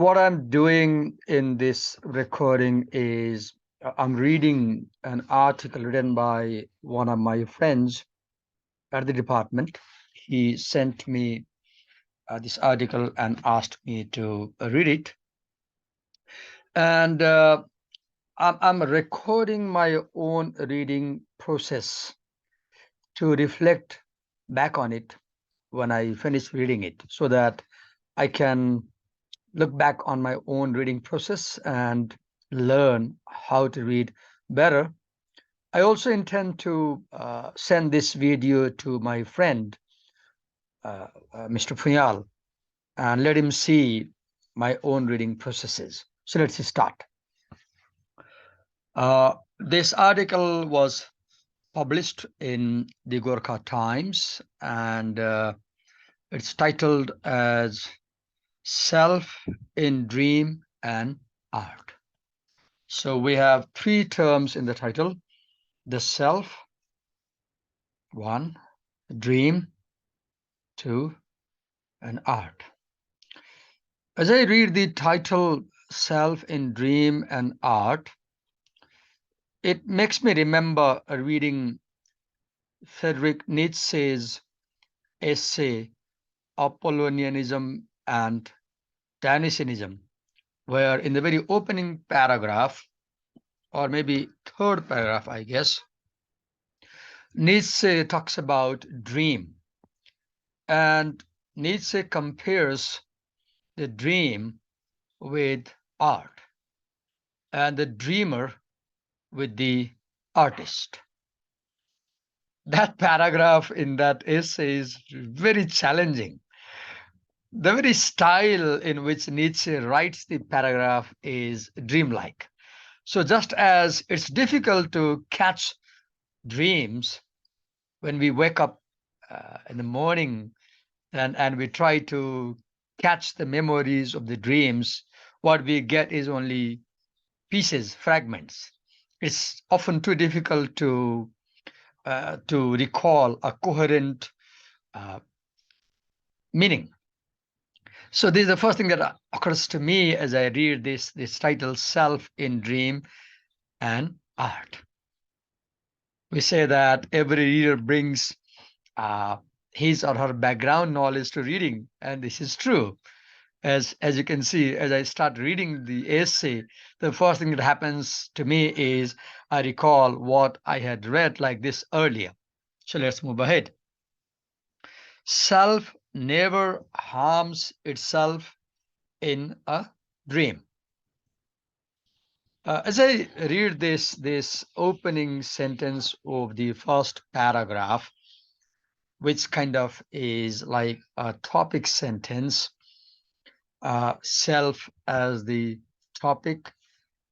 What I'm doing in this recording is I'm reading an article written by one of my friends at the department. He sent me this article and asked me to read it. And I'm recording my own reading process to reflect back on it when I finish reading it so that I can look back on my own reading process and learn how to read better. I also intend to send this video to my friend, Mr. Puyal, and let him see my own reading processes. So let's start. This article was published in the Gorkha Times, and it's titled as Self in Dream and Art. So we have three terms in the title: the self, one; dream, two; and art. As I read the title, Self in Dream and Art, it makes me remember reading Friedrich Nietzsche's essay, Apollonianism and Dionysianism, where in the very opening paragraph, or maybe third paragraph, I guess, Nietzsche talks about dream. And Nietzsche compares the dream with art and the dreamer with the artist. That paragraph in that essay is very challenging. The very style in which Nietzsche writes the paragraph is dreamlike. So, just as it's difficult to catch dreams when we wake up in the morning and we try to catch the memories of the dreams, what we get is only pieces, fragments. It's often too difficult to recall a coherent uh, meaning. So this is the first thing that occurs to me as I read this title, Self in Dream and Art. We say that every reader brings uh, his or her background knowledge to reading, and this is true. As you can see, as I start reading the essay, the first thing that happens to me is I recall what I had read like this earlier. So let's move ahead. Self never harms itself in a dream. As I read this opening sentence of the first paragraph, which kind of is like a topic sentence, self as the topic,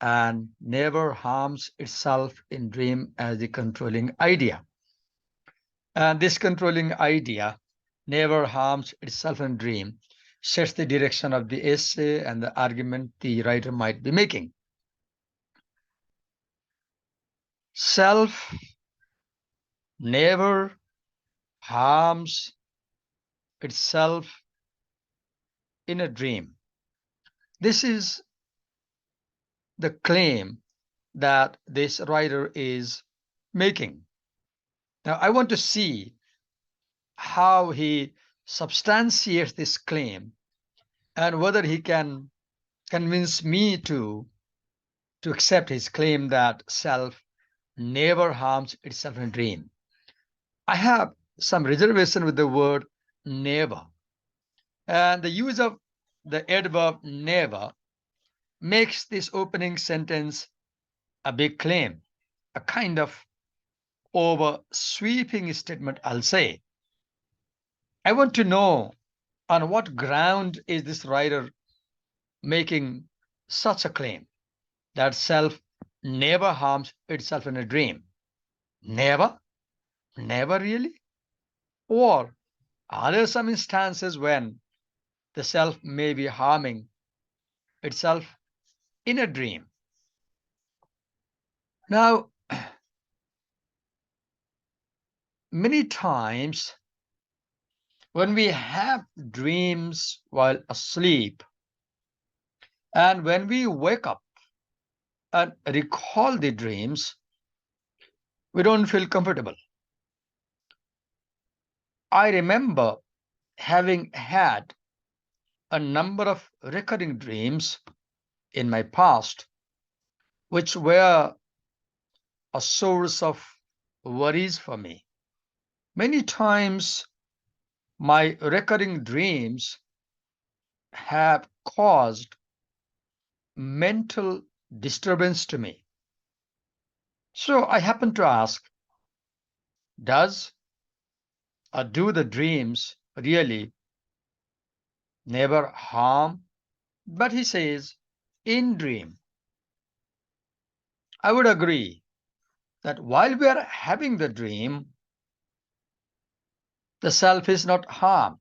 and never harms itself in dream as the controlling idea. And this controlling idea, never harms itself in dream, sets the direction of the essay and the argument the writer might be making. Self never harms itself in a dream. This is the claim that this writer is making. Now, I want to see how he substantiates this claim and whether he can convince me to accept his claim that self never harms itself in a dream. I have some reservation with the word never. And the use of the adverb never makes this opening sentence a big claim, a kind of over sweeping statement, I'll say. I want to know on what ground is this writer making such a claim that self never harms itself in a dream. Never? Never really? Or are there some instances when the self may be harming itself in a dream? Now, many times when we have dreams while asleep, And when we wake up and recall the dreams, we don't feel comfortable. I remember having had a number of recurring dreams in my past, which were a source of worries for me. Many times, my recurring dreams have caused mental disturbance to me. So I happen to ask, does or do the dreams really never harm? But he says, in dream, I would agree that while we are having the dream, the self is not harmed.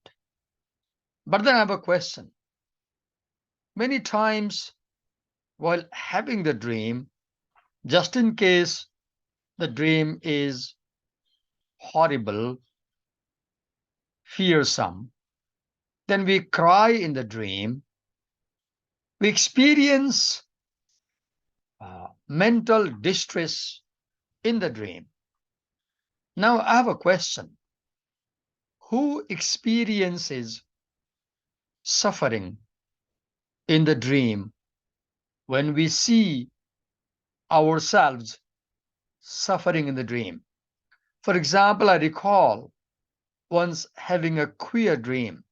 But then I have a question. Many times while having the dream, just in case the dream is horrible, fearsome, then we cry in the dream, we experience mental distress in the dream. Now I have a question. Who experiences suffering in the dream when we see ourselves suffering in the dream? For example, I recall once having a queer dream.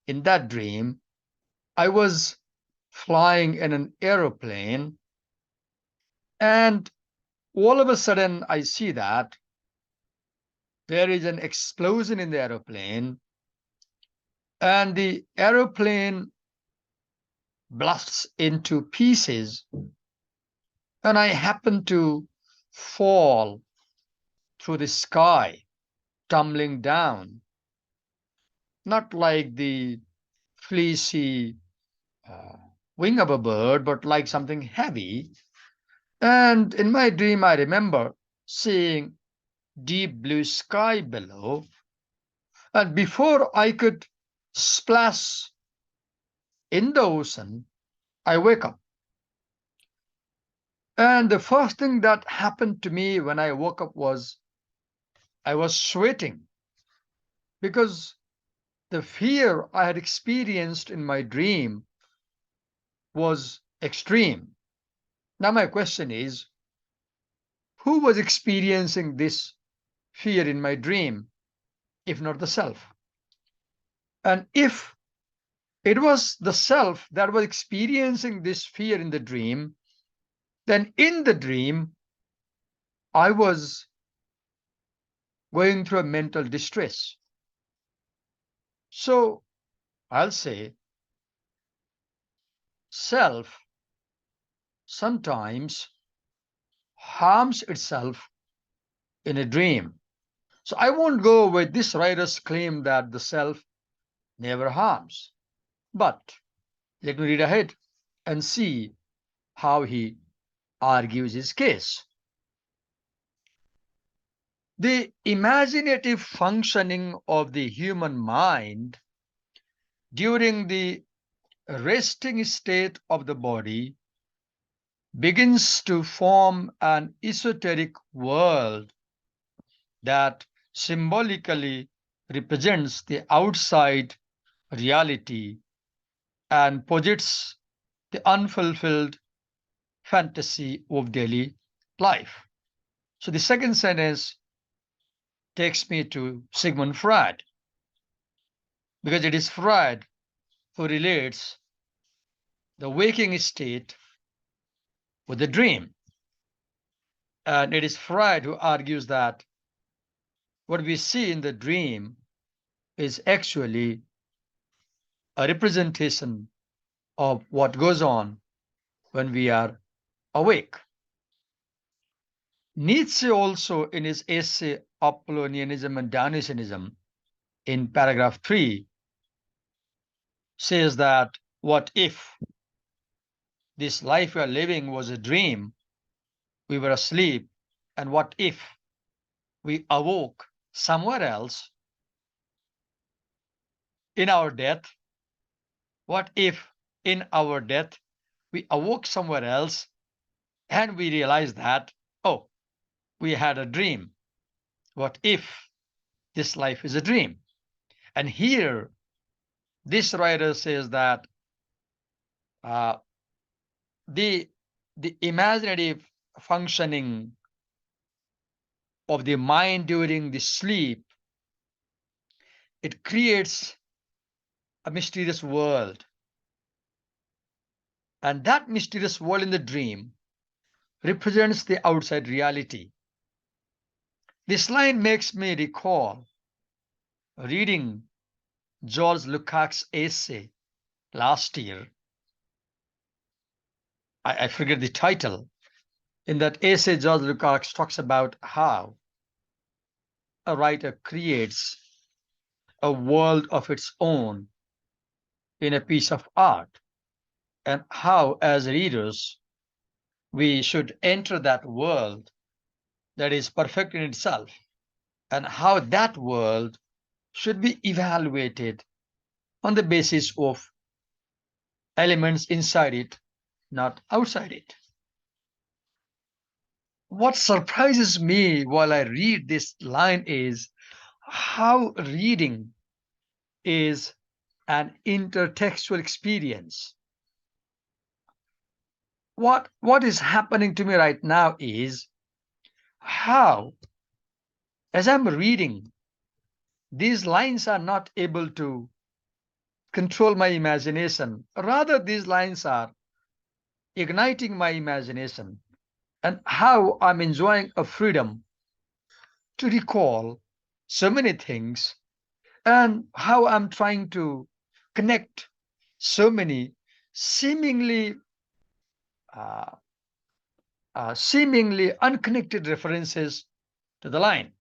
In that dream, I was flying in an aeroplane, and all of a sudden I see that there is an explosion in the aeroplane, and the aeroplane blasts into pieces, and I happen to fall through the sky, tumbling down, not like the fleecy uh, wing of a bird, but like something heavy. And in my dream, I remember seeing deep blue sky below. And before I could splash in the ocean, I wake up. And the first thing that happened to me when I woke up was I was sweating because the fear I had experienced in my dream was extreme. Now, my question is, who was experiencing this fear in my dream, if not the self? And if it was the self that was experiencing this fear in the dream, then in the dream, I was going through a mental distress. So I'll say self sometimes harms itself in a dream. So I won't go with this writer's claim that the self never harms. But let me read ahead and see how he argues his case. The imaginative functioning of the human mind during the resting state of the body begins to form an esoteric world that symbolically represents the outside reality and projects the unfulfilled fantasy of daily life. So the second sentence takes me to Sigmund Freud, because it is Freud who relates the waking state with the dream. And it is Freud who argues that what we see in the dream is actually a representation of what goes on when we are awake. Nietzsche also, in his essay Apollonianism and Dionysianism, in paragraph 3, says that what if this life we are living was a dream, we were asleep, and what if we awoke somewhere else in our death? What if in our death we awoke somewhere else and we realized that, oh, we had a dream. What if this life is a dream? And here, this writer says that uh, the, the imaginative functioning of the mind during the sleep, it creates a mysterious world. And that mysterious world in the dream represents the outside reality. This line makes me recall reading George Lukács' essay last year. I forget the title. In that essay, George Lukács talks about how a writer creates a world of its own in a piece of art, and how, as readers, we should enter that world that is perfect in itself, and how that world should be evaluated on the basis of elements inside it, not outside it. What surprises me while I read this line is how reading is an intertextual experience. What is happening to me right now is how, as I'm reading, these lines are not able to control my imagination. Rather, these lines are igniting my imagination, and how I'm enjoying a freedom to recall so many things, and how I'm trying to connect so many seemingly uh, seemingly unconnected references to the line.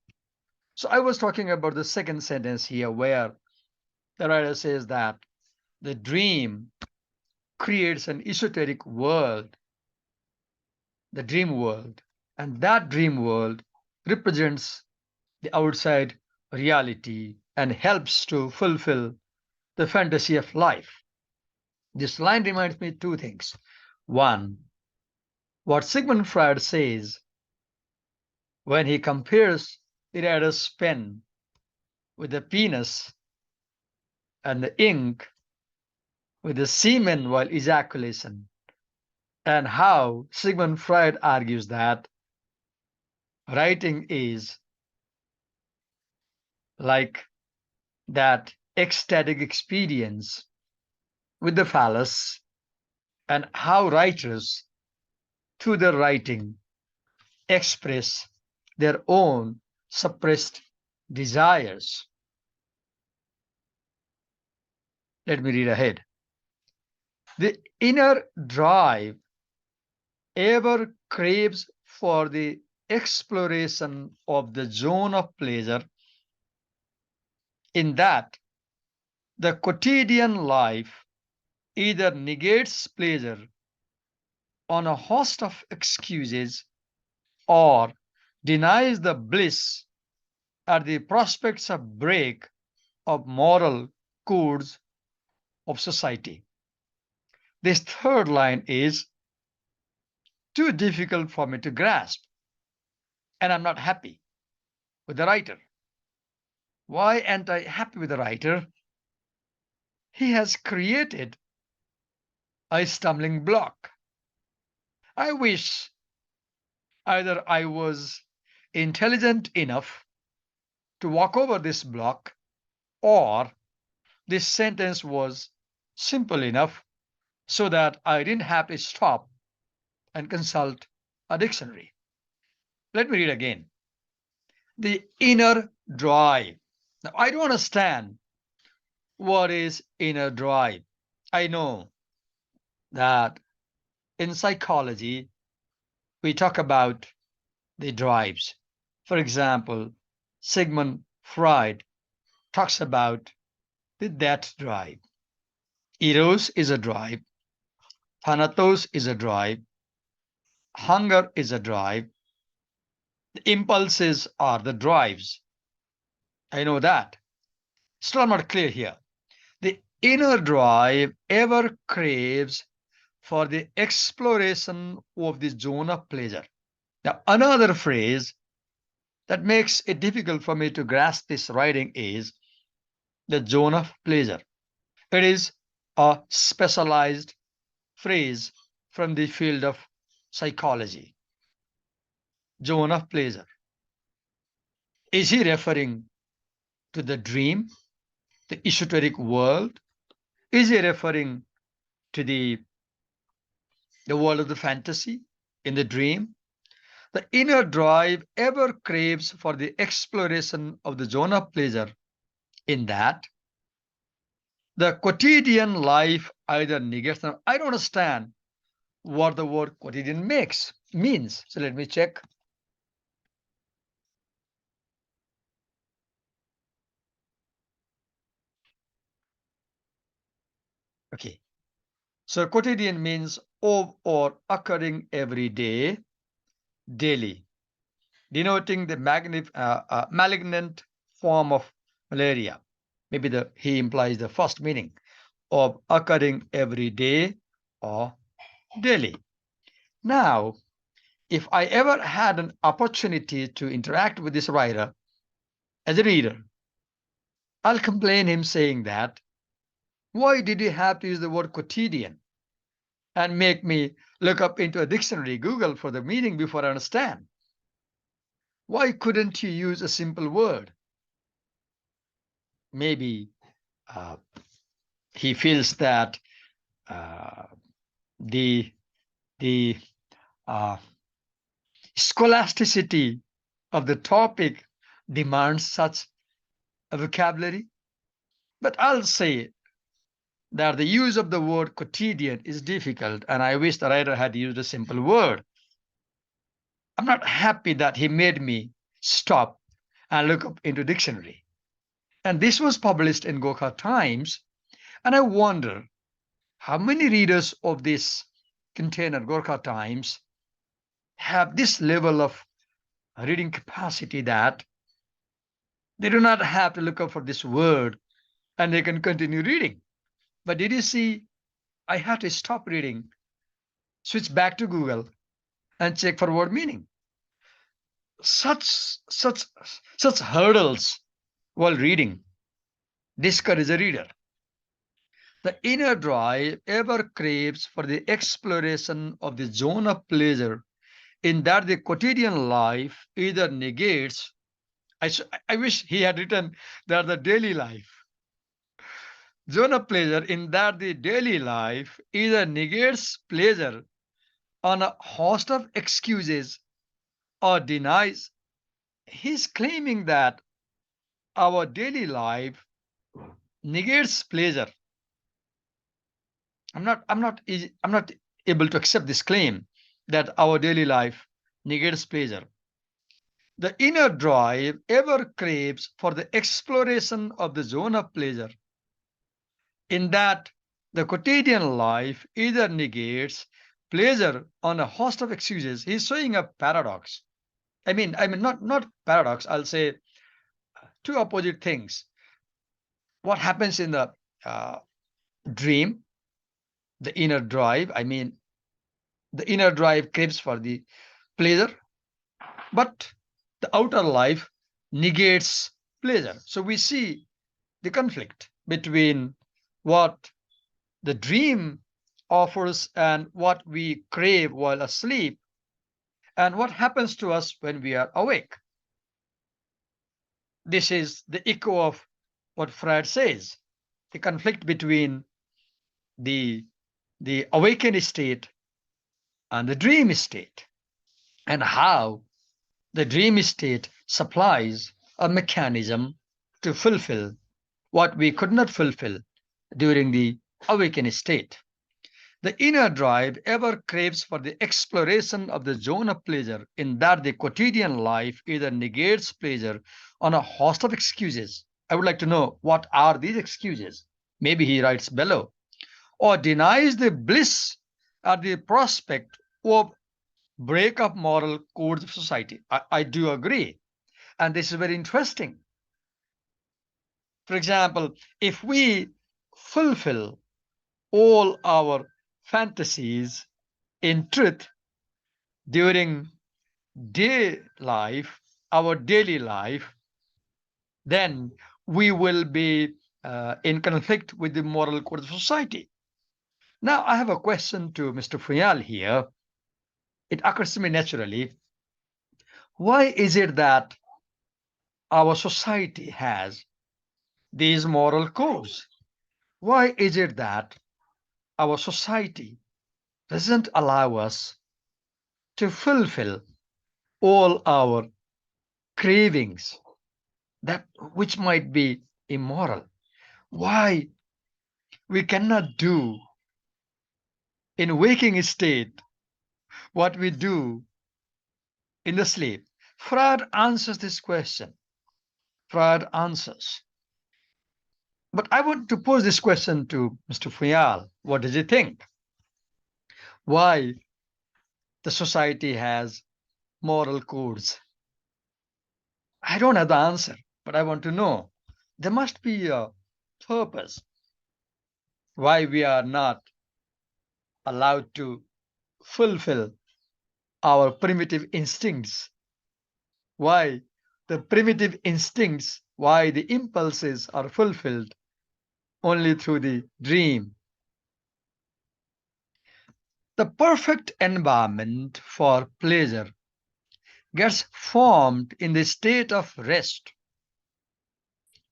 So I was talking about the second sentence here, where the writer says that the dream creates an esoteric world, the dream world, and that dream world represents the outside reality and helps to fulfill the fantasy of life. This line reminds me two things. One, what Sigmund Freud says when he compares the writer's pen with the penis and the ink with the semen while ejaculation, and how Sigmund Freud argues that writing is like that ecstatic experience with the phallus, and how writers, through their writing, express their own suppressed desires. Let me read ahead. The inner drive ever craves for the exploration of the zone of pleasure, in that the quotidian life either negates pleasure on a host of excuses or denies the bliss at the prospects of break of moral codes of society. This third line is too difficult for me to grasp, and I'm not happy with the writer. Why aren't I happy with the writer? He has created a stumbling block. I wish either I was intelligent enough to walk over this block, or this sentence was simple enough so that I didn't have to stop and consult a dictionary. Let me read again. The inner drive. Now, I don't understand what is inner drive. I know that in psychology, we talk about the drives. For example, Sigmund Freud talks about the death drive. Eros is a drive, Thanatos is a drive, hunger is a drive, the impulses are the drives. I know that. Still not clear here. The inner drive ever craves for the exploration of the zone of pleasure. Now, another phrase that makes it difficult for me to grasp this writing is the zone of pleasure. It is a specialized phrase from the field of psychology. Zone of pleasure. Is he referring to the dream, the esoteric world? Is he referring to the world of the fantasy in the dream? The inner drive ever craves for the exploration of the zone of pleasure in that the quotidian life either negates them. I don't understand what the word quotidian means. So let me check. Okay. So quotidian means of or occurring every day, daily, denoting the malignant form of malaria. Maybe he implies the first meaning of occurring every day or daily. Now, if I ever had an opportunity to interact with this writer as a reader, I'll complain him saying that, why did you have to use the word quotidian and make me look up into a dictionary, Google, for the meaning before I understand? Why couldn't you use a simple word? Maybe uh, he feels that uh, the the uh, scholasticity of the topic demands such a vocabulary. But I'll say that the use of the word quotidian is difficult, and I wish the writer had used a simple word. I'm not happy that he made me stop and look up into dictionary. And this was published in Gokha Times, and I wonder how many readers of this container, Gorkha Times, have this level of reading capacity that they do not have to look up for this word and they can continue reading. But did you see, I had to stop reading, switch back to Google, and check for word meaning. Such such such hurdles while reading discourage a reader. The inner drive ever craves for the exploration of the zone of pleasure in that the quotidian life either negates. I wish he had written that the daily life. Zone of pleasure in that the daily life either negates pleasure on a host of excuses or denies. He's claiming that our daily life negates pleasure. I'm not able to accept this claim that our daily life negates pleasure. The inner drive ever craves for the exploration of the zone of pleasure, in that the quotidian life either negates pleasure on a host of excuses. He's showing a paradox. Not paradox. I'll say two opposite things. What happens in the uh, dream, the inner drive? The inner drive craves for the pleasure, but the outer life negates pleasure. So we see the conflict between what the dream offers and what we crave while asleep, and what happens to us when we are awake. This is the echo of what Freud says, the conflict between the, the awakened state and the dream state, and how the dream state supplies a mechanism to fulfill what we could not fulfill during the awakened state. The inner drive ever craves for the exploration of the zone of pleasure, in that the quotidian life either negates pleasure on a host of excuses. I would like to know, what are these excuses? Maybe he writes below. Or denies the bliss at the prospect of break of moral codes of society. I do agree. And this is very interesting. For example, if we fulfill all our fantasies in truth during day life, our daily life, then we will be in conflict with the moral code of society. Now, I have a question to Mr. Fayal here. It occurs to me naturally. Why is it that our society has these moral codes? Why is it that our society doesn't allow us to fulfill all our cravings that which might be immoral? Why we cannot do in waking state what we do in the sleep? Freud answers this question. Freud answers. But I want to pose this question to Mr. Fayal. What does he think? Why the society has moral codes? I don't have the answer, but I want to know. There must be a purpose why we are not allowed to fulfill our primitive instincts. Why the primitive instincts, why the impulses are fulfilled only through the dream. The perfect environment for pleasure gets formed in the state of rest.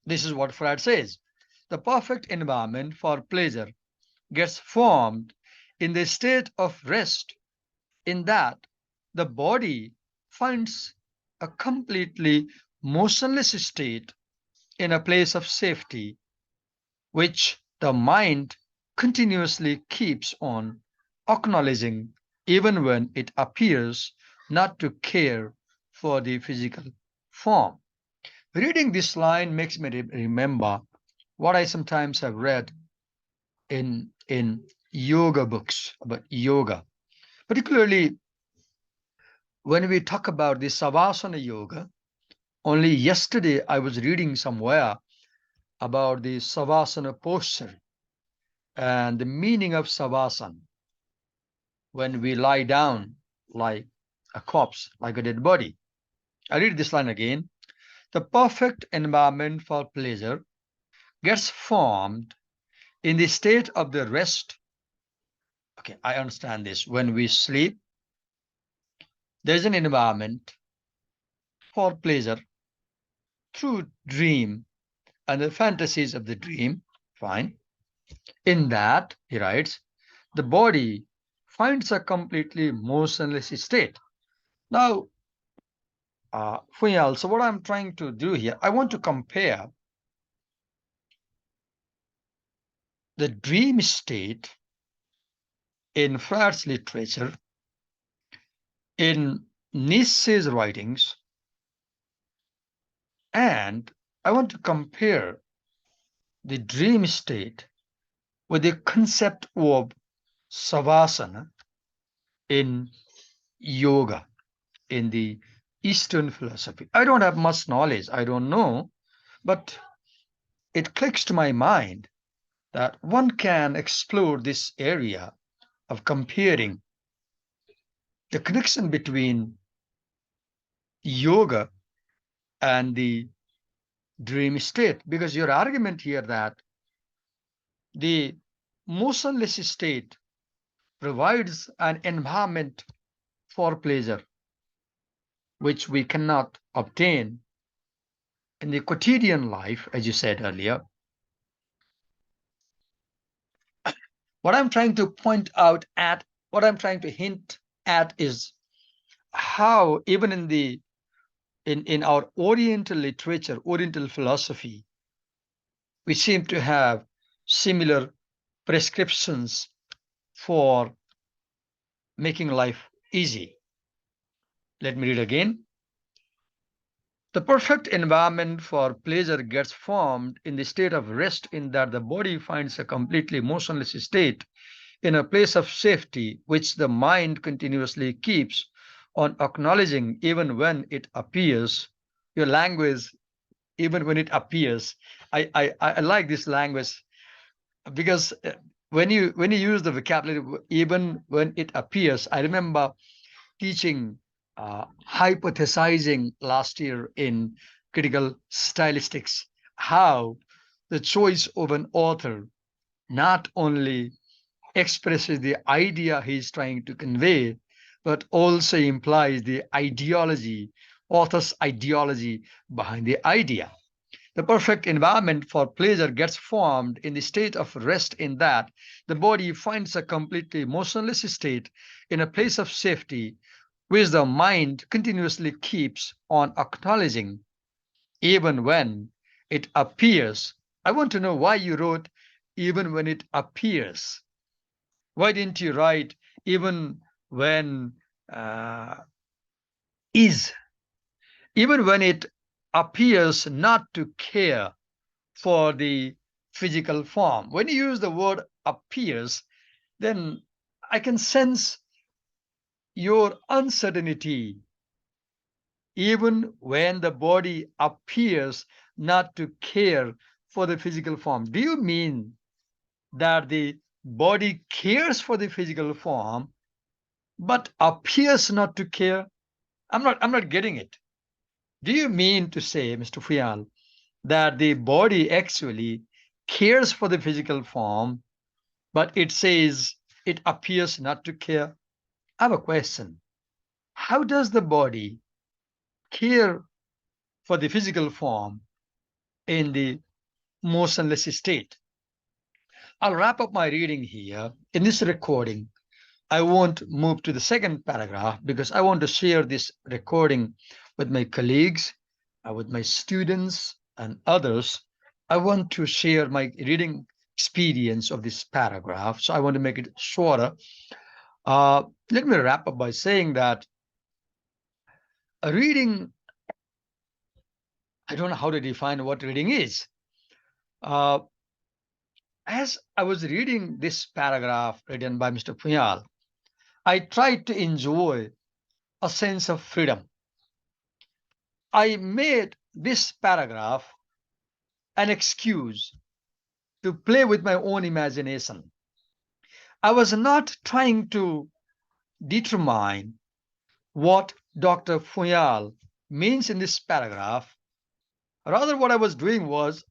This is what Freud says. The perfect environment for pleasure gets formed in the state of rest, in that the body finds a completely motionless state in a place of safety, which the mind continuously keeps on acknowledging even when it appears not to care for the physical form. Reading this line makes me remember what I sometimes have read in yoga books about yoga, particularly when we talk about the Savasana yoga. Only yesterday I was reading somewhere about the Savasana posture and the meaning of Savasana when we lie down like a corpse, like a dead body. I read this line again. The perfect environment for pleasure gets formed in the state of the rest. Okay, I understand this. When we sleep, there's an environment for pleasure through dream and the fantasies of the dream. Fine. In that, he writes, the body finds a completely motionless state. Now, Fuyal, so what I'm trying to do here, I want to compare the dream state in Freud's literature, in Nietzsche's writings, and I want to compare the dream state with the concept of savasana in yoga, in the Eastern philosophy. I don't have much knowledge, I don't know, but it clicks to my mind that one can explore this area of comparing the connection between yoga and the dream state, because your argument here that the motionless state provides an environment for pleasure which we cannot obtain in the quotidian life, as you said earlier. What I'm trying to point out at, what I'm trying to hint at is how even in our Oriental literature, Oriental philosophy, we seem to have similar prescriptions for making life easy. Let me read again. The perfect environment for pleasure gets formed in the state of rest, in that the body finds a completely motionless state in a place of safety, which the mind continuously keeps on acknowledging even when it appears. Your language, even when it appears. I like this language because when you use the vocabulary, even when it appears, I remember teaching hypothesizing last year in critical stylistics, how the choice of an author not only expresses the idea he's trying to convey, but also implies the ideology, author's ideology behind the idea. The perfect environment for pleasure gets formed in the state of rest, in that the body finds a completely motionless state in a place of safety, which the mind continuously keeps on acknowledging, even when it appears. I want to know why you wrote even when it appears. Why didn't you write even when uh, is? Even when it appears not to care for the physical form. When you use the word appears, then I can sense your uncertainty, even when the body appears not to care for the physical form. Do you mean that the body cares for the physical form but appears not to care? I'm not getting it. Do you mean to say, Mr. Fuyal, that the body actually cares for the physical form, but it says it appears not to care? I have a question. How does the body care for the physical form in the motionless state? I'll wrap up my reading here. In this recording, I won't move to the second paragraph because I want to share this recording with my colleagues, with my students, and others. I want to share my reading experience of this paragraph, so I want to make it shorter. Let me wrap up by saying that a reading, I don't know how to define what reading is. Uh, as I was reading this paragraph written by Mr. Puyal, I tried to enjoy a sense of freedom. I made this paragraph an excuse to play with my own imagination. I was not trying to determine what Dr. Fuyal means in this paragraph. Rather, what I was doing was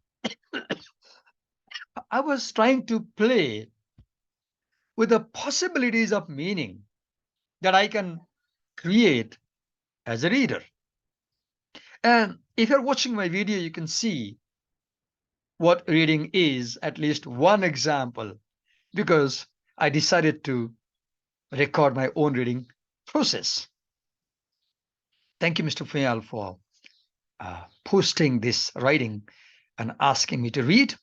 I was trying to play with the possibilities of meaning that I can create as a reader. And if you're watching my video, you can see what reading is, at least one example, because I decided to record my own reading process. Thank you, Mr. Fayal, for posting this writing and asking me to read.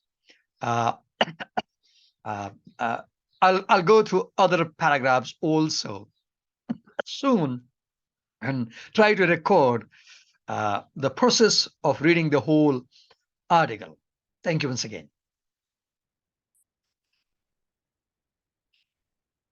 Uh, uh, uh, I'll go through other paragraphs also soon and try to record the process of reading the whole article. Thank you once again.